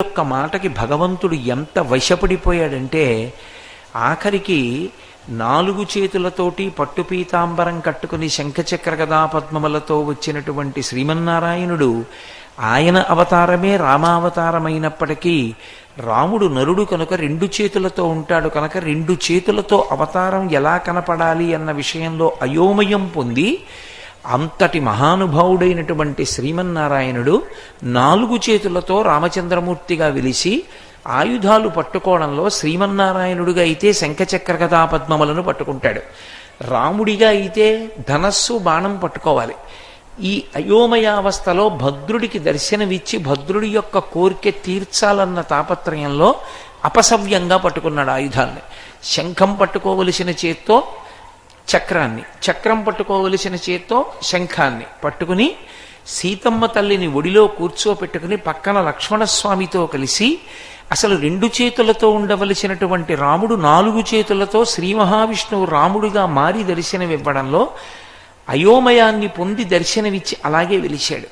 యొక్క మాటకి భగవంతుడు ఎంత వశపడిపోయాడంటే ఆఖరికి 4 చేతులతోటి పట్టు పీతాంబరం కట్టుకుని శంఖచక్ర గదా పద్మములతో వచ్చినటువంటి శ్రీమన్నారాయణుడు ఆయన అవతారమే రామావతారమైనప్పటికీ రాముడు నరుడు కనుక 2 చేతులతో ఉంటాడు కనుక 2 చేతులతో అవతారం ఎలా కనపడాలి అన్న విషయంలో అయోమయం పొంది అంతటి మహానుభావుడైనటువంటి శ్రీమన్నారాయణుడు 4 చేతులతో రామచంద్రమూర్తిగా వెలిసి ఆయుధాలు పట్టుకోవడంలో శ్రీమన్నారాయణుడిగా అయితే శంఖచక్ర గదా పద్మములను పట్టుకుంటాడు, రాముడిగా అయితే ధనస్సు బాణం పట్టుకోవాలి. ఈ అయోమయావస్థలో భద్రుడికి దర్శనమిచ్చి భద్రుడి యొక్క కోరిక తీర్చాలన్న తాపత్రయంలో అపసవ్యంగా పట్టుకున్నాడు ఆయుధాన్ని. శంఖం పట్టుకోవలసిన చేత్తో చక్రాన్ని, చక్రం పట్టుకోవలసిన చేత్తో శంఖాన్ని పట్టుకుని సీతమ్మ తల్లిని ఒడిలో కూర్చోపెట్టుకుని పక్కన లక్ష్మణస్వామితో కలిసి అసలు 2 చేతులతో ఉండవలసినటువంటి రాముడు 4 చేతులతో శ్రీ మహావిష్ణువు రాముడిగా మారి దర్శనమివ్వడంలో అయోమయాన్ని పొంది దర్శనమిచ్చి అలాగే వెలిశాడు.